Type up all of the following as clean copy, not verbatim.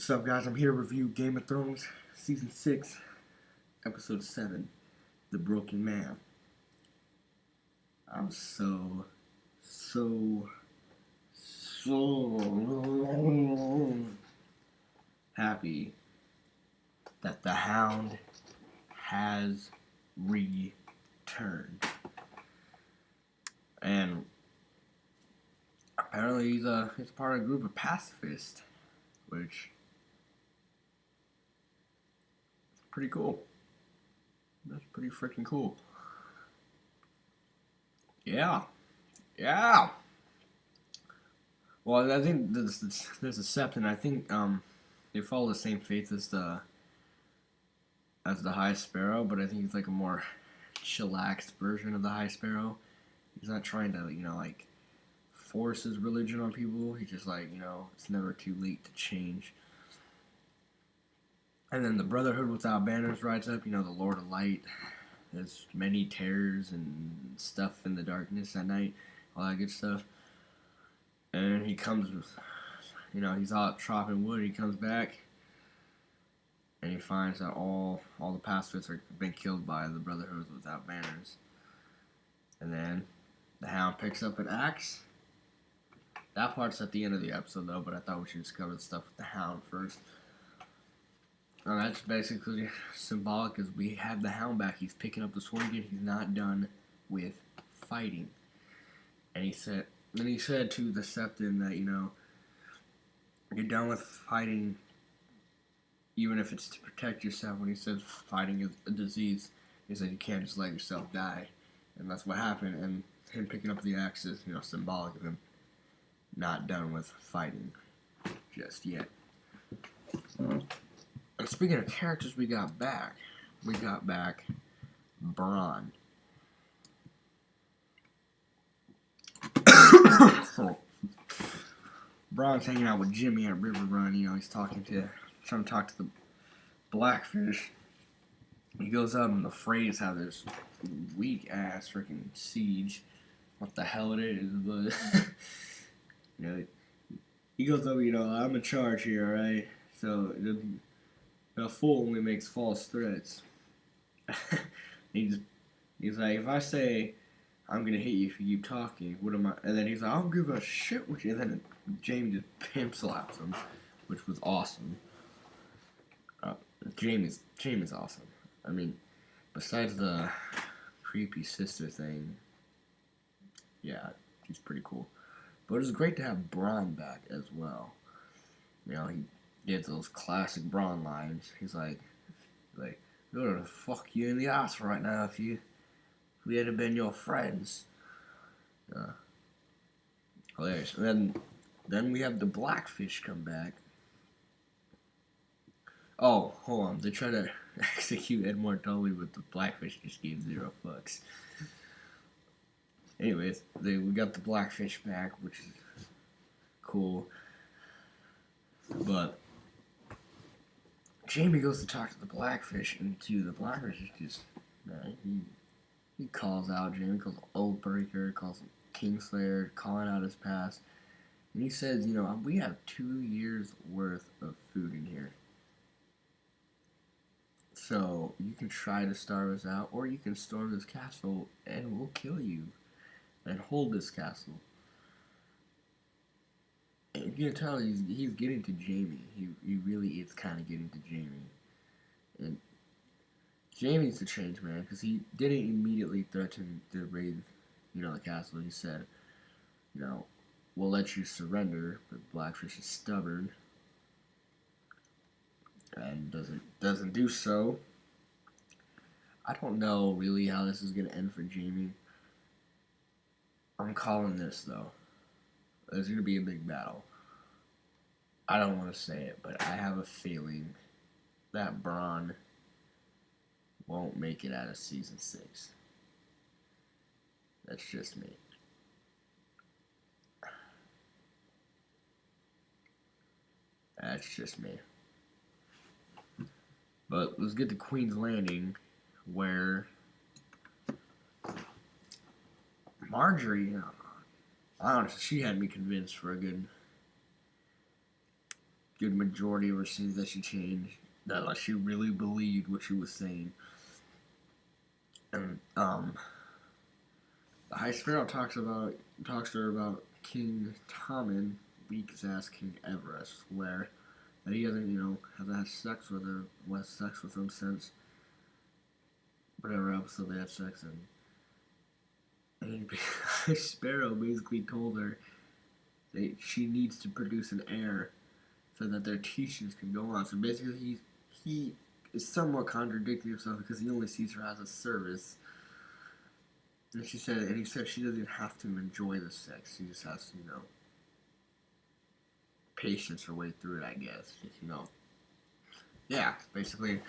What's up, guys? I'm here to review Game of Thrones Season 6, Episode 7, The Broken Man. I'm so happy that the Hound has returned. And apparently he's part of a group of pacifists, which is pretty cool. That's pretty freaking cool. Yeah. Well, I think there's a sept, and I think they follow the same faith as the High Sparrow, but I think it's like a more chillaxed version of the High Sparrow. He's not trying to, like force his religion on people. He's just like, it's never too late to change. And then the Brotherhood Without Banners rides up, the Lord of Light. There's many terrors and stuff in the darkness at night, all that good stuff. And he comes with, he's out chopping wood. He comes back, and he finds that all the pacifists have been killed by the Brotherhood Without Banners. And then the Hound picks up an axe. That part's at the end of the episode, though, but I thought we should just cover the stuff with the Hound first. And that's basically symbolic, as we have the Hound back. He's picking up the sword again. He's not done with fighting. And he said to the Septon that, you're done with fighting, even if it's to protect yourself. When he says fighting is a disease, he said you can't just let yourself die. And that's what happened. And him picking up the axe is, symbolic of him not done with fighting just yet. And speaking of characters we got back Bronn. Bronn's hanging out with Jimmy at River Run. He's trying to talk to the Blackfish. He goes up, and the Freys have this weak ass freaking siege. What the hell it is, but he goes up. I'm in charge here, alright? So a fool only makes false threats. He's like, if I say I'm gonna hit you if you keep talking, what am I? And then he's like, I don't give a shit with you. And then Jaime just pimp slaps him, which was awesome. Jaime's awesome. I mean, besides the creepy sister thing, yeah, he's pretty cool. But it was great to have Bronn back as well. He gets those classic Bronn lines. He's like, we're gonna fuck you in the ass right now if we had been your friends. Hilarious. And then we have the Blackfish come back. Oh, hold on. They try to execute Edmure Tully, but the Blackfish just gave 0 fucks. Anyways, we got the Blackfish back, which is cool. But Jaime goes to talk to the Blackfish, and the Blackfish is just, he calls out Jaime, calls him Oathbreaker, calls him Kingslayer, calling out his past. And he says, we have 2 years worth of food in here. So you can try to starve us out, or you can storm this castle and we'll kill you and hold this castle. And you can tell he's getting to Jaime. He really is kind of getting to Jaime. And Jaime's the change man, because he didn't immediately threaten to raid, the castle. He said, we'll let you surrender, but Blackfish is stubborn and doesn't do so. I don't know really how this is gonna end for Jaime. I'm calling this though. There's gonna be a big battle. I don't want to say it, but I have a feeling that Bronn won't make it out of season 6. That's just me. That's just me. But let's get to Queen's Landing, where Marjorie, honestly, she had me convinced for a good good majority of her scenes that she changed. That like she really believed what she was saying. And the High Sparrow talks to her about King Tommen, weak ass King Everest, where that he hasn't had sex with her, less sex with him since whatever episode they had sex in. And High Sparrow basically told her that she needs to produce an heir so that their teachings can go on. So basically, he is somewhat contradicting himself because he only sees her as a service. And he said she doesn't have to enjoy the sex. She just has to, patience her way through it, I guess. Yeah, basically,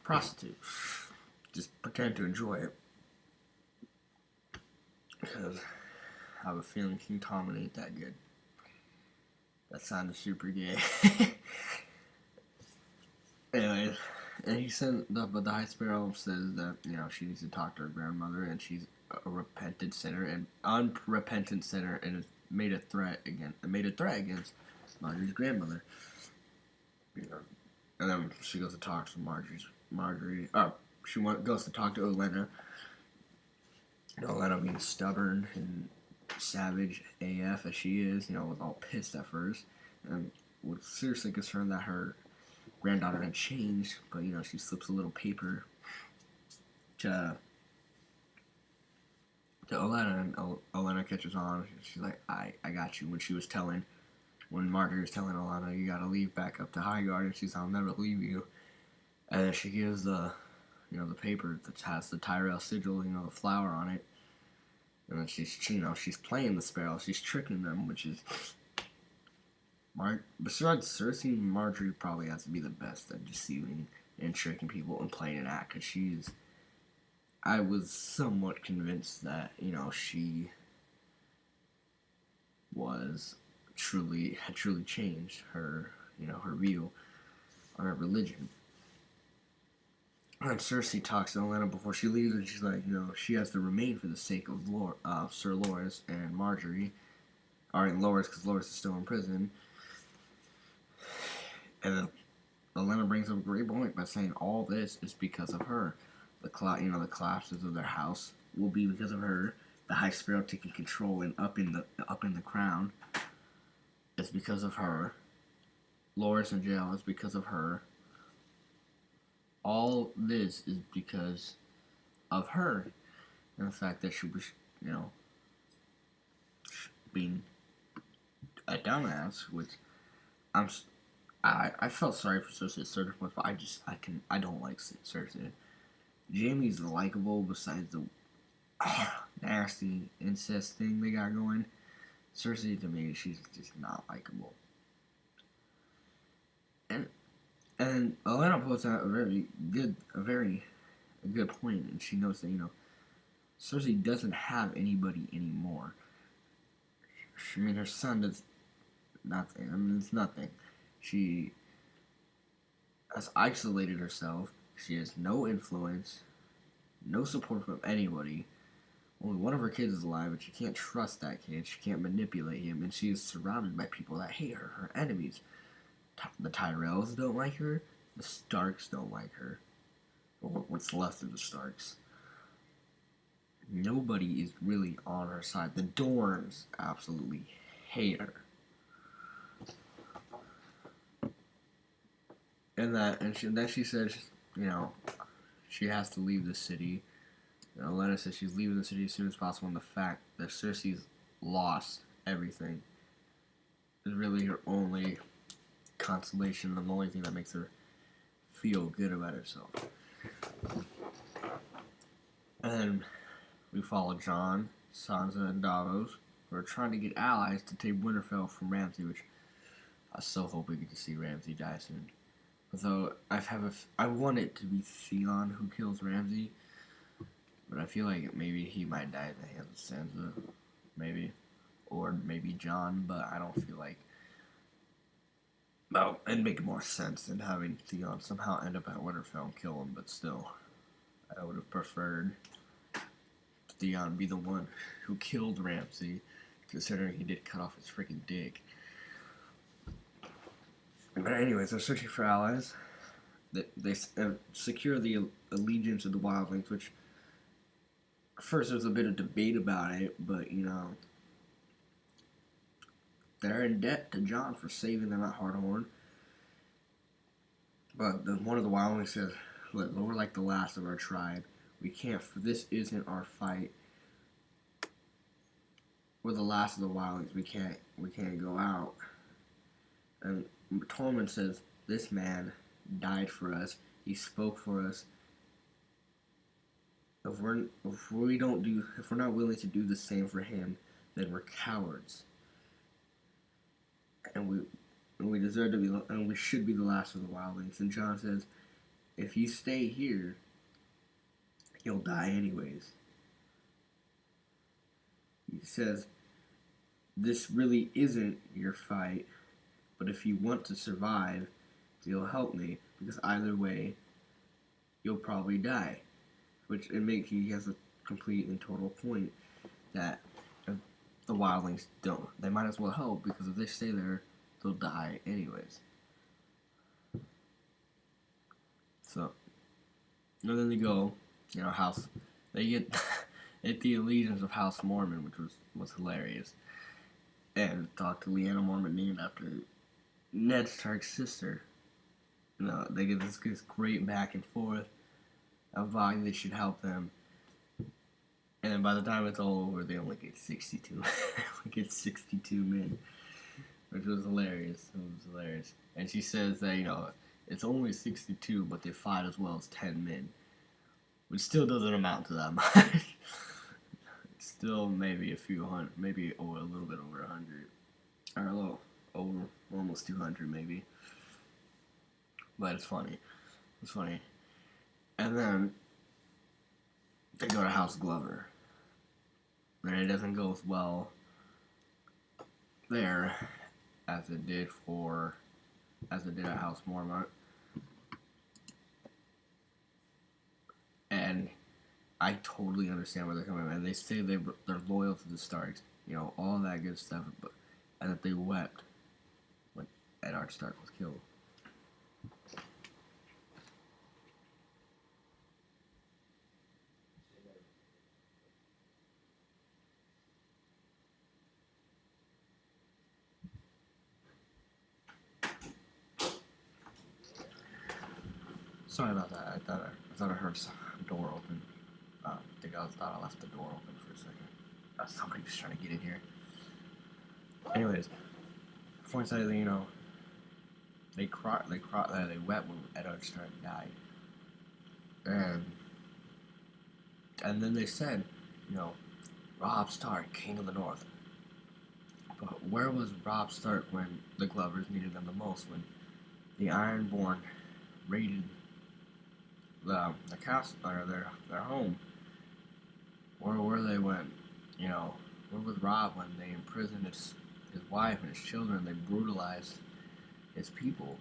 prostitute. Just pretend to enjoy it. Because I have a feeling King Tommen ain't that good. That sounded super gay. Anyway, and he said, but the High Sparrow says that, she needs to talk to her grandmother, and she's a repentant sinner, and unrepentant sinner, and has made a threat against Marjorie's grandmother. And then she goes to talk to Marjorie. She goes to talk to Olenna. Olenna being stubborn and savage AF as she is, was all pissed at first, and was seriously concerned that her granddaughter had changed, but she slips a little paper to Olenna, and Olenna catches on. She's like, I got you. When Marjorie was telling Olenna, you gotta leave back up to Highgarden, and she's, I'll never leave you. And then she gives the paper that has the Tyrell sigil, the flower on it. And then she's playing the Sparrow. She's tricking them, which is besides Cersei, Marjorie probably has to be the best at deceiving and tricking people and playing an act. Because I was somewhat convinced that she had truly changed her her view on her religion. And Cersei talks to Olenna before she leaves, and she's like, she has to remain for the sake of Sir Loras and Marjorie. Or in Loras, because Loras is still in prison. And then Olenna brings up a great point by saying all this is because of her. The collapses of their house will be because of her. The High Sparrow taking control and up in the crown is because of her. Loras in jail is because of her. All this is because of her, and the fact that she was, being a dumbass. Which I felt sorry for Cersei at certain points, but I don't like Cersei. Jaime's likable besides the nasty incest thing they got going. Cersei, to me, she's just not likable. And Olenna puts out a very good point, and she knows that Cersei doesn't have anybody anymore. I mean, her son does nothing. I mean, it's nothing. She has isolated herself. She has no influence, no support from anybody. Only one of her kids is alive, but she can't trust that kid. She can't manipulate him, and she is surrounded by people that hate her, her enemies. The Tyrells don't like her. The Starks don't like her. Or what's left of the Starks. Nobody is really on her side. The Dorns absolutely hate her. And then she said, she has to leave the city. Olenna says she's leaving the city as soon as possible, and the fact that Cersei's lost everything is really her only consolation and the only thing that makes her feel good about herself. And then we follow Jon, Sansa, and Davos, who are trying to get allies to take Winterfell from Ramsay, which I so hope we get to see Ramsay die soon. Although I want it to be Theon who kills Ramsay, but I feel like maybe he might die at the hands of Sansa, maybe, or maybe Jon, but I don't feel like. Well, it'd make more sense than having Theon somehow end up at Winterfell and kill him, but still, I would have preferred Theon be the one who killed Ramsay, considering he did cut off his freaking dick. But anyways, they're searching for allies. They secure the allegiance of the wildlings, which first there's a bit of debate about it, but they're in debt to Jon for saving them at Hardhorn. But one of the wildlings says, "Look, we're like the last of our tribe. We can't. This isn't our fight. We're the last of the wildlings. We can't go out." And Tormund says, "This man died for us. He spoke for us. If we're not willing to do the same for him, then we're cowards, and we deserve to be, and we should be the last of the wildlings." And Jon says, "If you stay here, you'll die anyways." He says, "This really isn't your fight, but if you want to survive, you'll help me, because either way, you'll probably die." Which he has a complete and total point that if the wildlings don't, they might as well help, because if they stay there, they'll die anyways. So, and then they go, they get the allegiance of House Mormon, which was hilarious, and talk to Lyanna Mormont, named after Ned Stark's sister. They get this great back and forth of why they should help them. And then by the time it's all over, they only get 62. They get 62 men, which was hilarious. It was hilarious. And she says that, it's only 62, but they fight as well as 10 men, which still doesn't amount to that much. Still maybe a few hundred, maybe a little bit over 100. Or a little over, almost 200 maybe. But it's funny. It's funny. And then they go to House Glover. And it doesn't go as well there as it did at House Mormont. And I totally understand where they're coming from. And they say they're loyal to the Starks, all that good stuff, and that they wept when Eddard Stark was killed. Sorry about that. I thought I heard a door open. I thought I left the door open for a second. Somebody was trying to get in here. Anyways, point out, they wept when Eddard Stark died, and then they said, Robb Stark, King of the North. But where was Robb Stark when the Glovers needed them the most? When the Ironborn raided the castle, or their home? Where were they when, where was Robb when they imprisoned his wife and his children? They brutalized his people.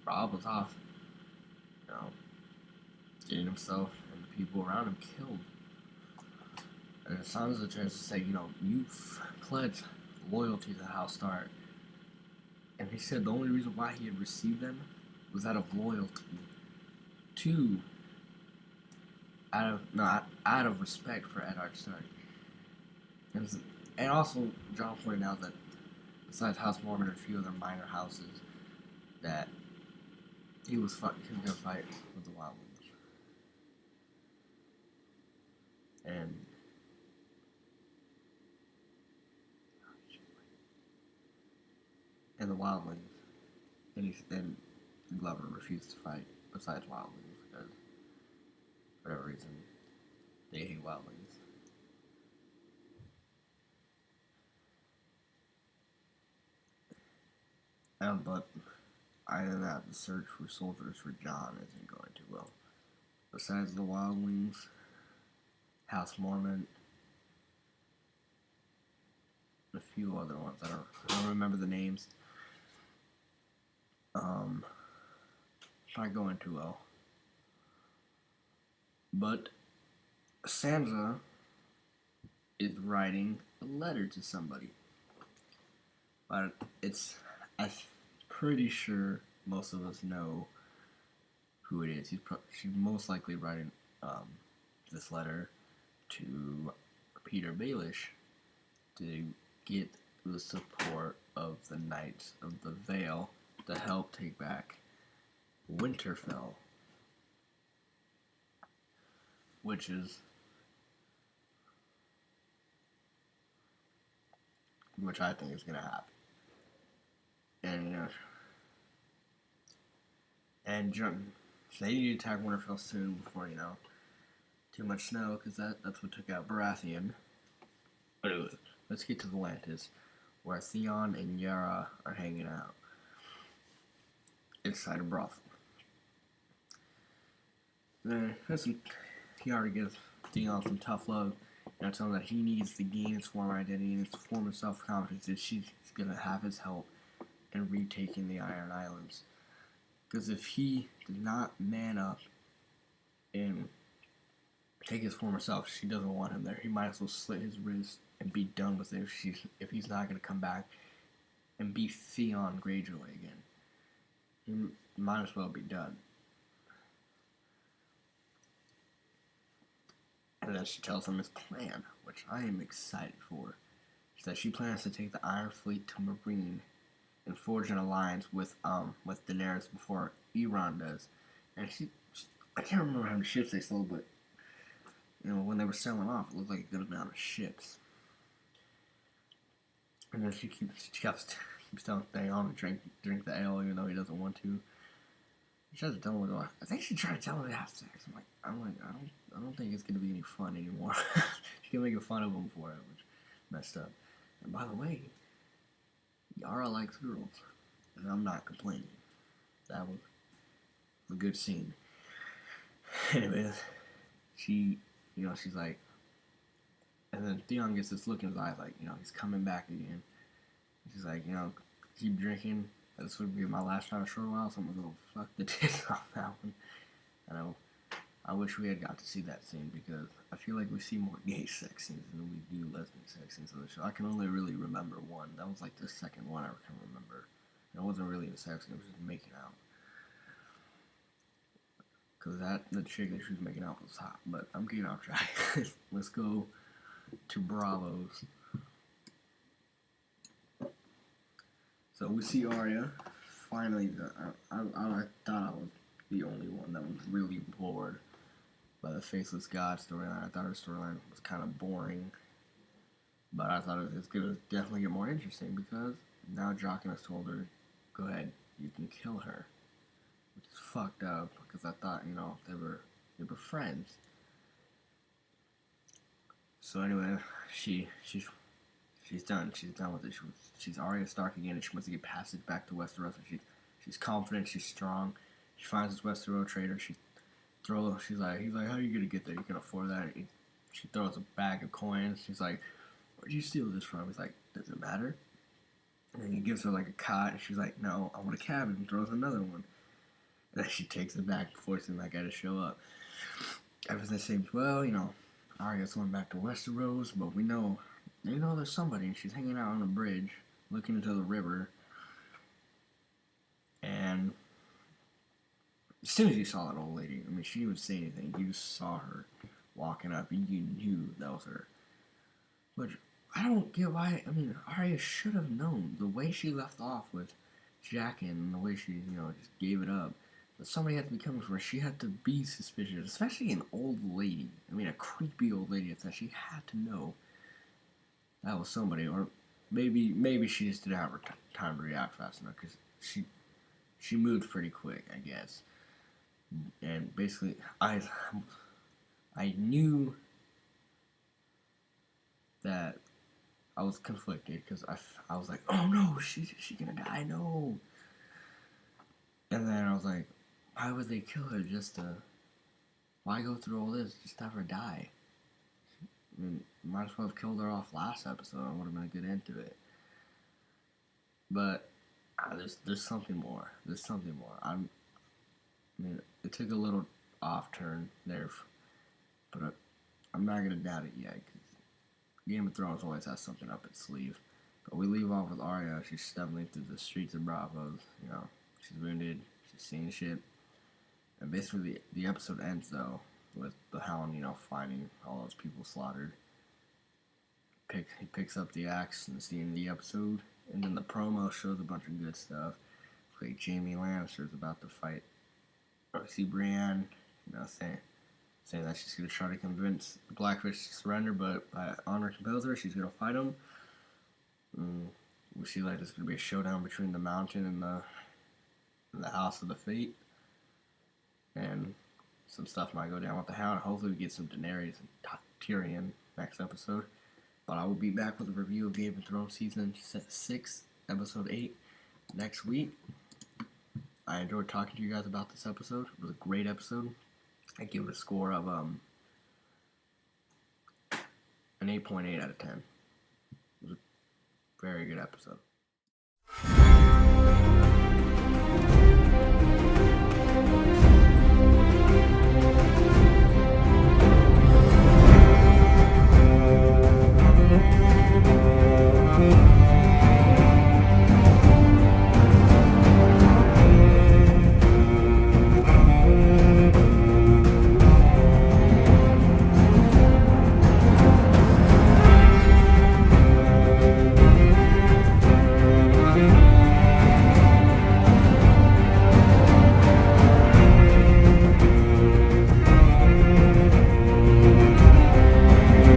Robb was off, getting himself and the people around him killed. And Sansa tries to say, you pledged loyalty to House Stark. And he said the only reason why he had received them was out of loyalty out of respect for Eddard Stark. And also, Jon pointed out that besides House Mormon and a few other minor houses, that he was going to fight with the wildlings. And the wildlings. And Glover refused to fight besides wildlings because, for whatever reason, they hate wildlings. But other than that, the search for soldiers for Jon isn't going too well. Besides the wildlings, House Mormon, and a few other ones. I don't remember the names. Not going too well. But Sansa is riding a letter to somebody. But I'm pretty sure most of us know who it is. She's most likely writing this letter to Peter Baelish to get the support of the Knights of the Vale to help take back Winterfell, which I think is gonna happen. And and they need to attack Winterfell soon before too much snow, because that's what took out Baratheon. But anyway, let's get to Volantis, where Theon and Yara are hanging out inside a brothel. Then Yara gives Theon some tough love, telling him that he needs to gain his former identity and his former self-confidence, and she's gonna have his help in retaking the Iron Islands. Because if he does not man up and take his former self, she doesn't want him there. He might as well slit his wrist and be done with it if he's not going to come back and be Theon Greyjoy again. He might as well be done. And then she tells him his plan, which I am excited for. Is that she plans to take the Iron Fleet to Marine and forge an alliance with Daenerys before Euron does. And I can't remember how many ships they sold, but when they were selling off, it looked like a good amount of ships. And then she keeps telling Theon to drink the ale, even though he doesn't want to. She tries to tell him to go. I think she tried to tell him to have sex. I don't think it's gonna be any fun anymore. She kept making fun of him for it, which messed up. And by the way, Yara likes girls, and I'm not complaining. That was a good scene. Anyways, she's like, and then Theon gets this look in his eyes, like, he's coming back again. She's like, keep drinking. This would be my last time in a short while, so I'm gonna go fuck the tits off that one. And I wish we had got to see that scene, because I feel like we see more gay sex scenes than we do lesbian sex scenes on the show. I can only really remember one. That was like the second one I can remember. And it wasn't really a sex scene, it was just making out. Because the chick that she was making out was hot. But I'm getting off track. Let's go to Bravos. So we see Arya. Finally, I thought I was the only one that was really bored by the Faceless God storyline. I thought her storyline was kind of boring. But I thought it was going to definitely get more interesting, because now Jaqen has told her, go ahead, you can kill her. Which is fucked up, because I thought, they were friends. So anyway, she's done. She's done with it. She's Arya Stark again, and she wants to get passage back to Westeros. And she's confident. She's strong. She finds this Westeros trader. He's like, how are you gonna get there? You can afford that. She throws a bag of coins. She's like, where'd you steal this from? He's like, does it matter? And then he gives her like a cot, and she's like, no, I want a cabin. And throws another one. And then she takes it back, forcing that guy to show up. Everything seems well, Arya's going back to Westeros, but we know there's somebody, and she's hanging out on a bridge, looking into the river. And as soon as you saw that old lady, she didn't even say anything. You just saw her walking up, and you knew that was her. But I don't get why. Arya should have known. The way she left off with Jaqen, and the way she, just gave it up. But somebody had to be coming for her. She had to be suspicious, especially an old lady. A creepy old lady. It's that she had to know that was somebody, or maybe she just didn't have her time to react fast enough, because she moved pretty quick, I guess. And basically, I knew that I was conflicted, because I was like, oh no, she's gonna die, no. And then I was like, why would they kill her why go through all this? Just have her die. Might as well have killed her off last episode. I would have been a good end to it. But there's something more. There's something more. It took a little off turn there, but I'm not gonna doubt it yet. Game of Thrones always has something up its sleeve. But we leave off with Arya. She's stumbling through the streets of Bravos. You know, she's wounded. She's seeing shit. And basically, the episode ends, though, with the Hound, finding all those people slaughtered. He picks up the axe, and it's the end of the episode. And then the promo shows a bunch of good stuff. Like Jaime Lannister's about to fight. Or see Brienne, saying that she's going to try to convince Blackfish to surrender, but by honor compels her, she's going to fight him. We see like there's going to be a showdown between the Mountain and the House of the Fate. And some stuff might go down with the Hound. Hopefully we get some Daenerys and Tyrion next episode. But I will be back with a review of Game of Thrones Season 6, Episode 8 next week. I enjoyed talking to you guys about this episode. It was a great episode. I give it a score of an 8.8 out of 10. It was a very good episode.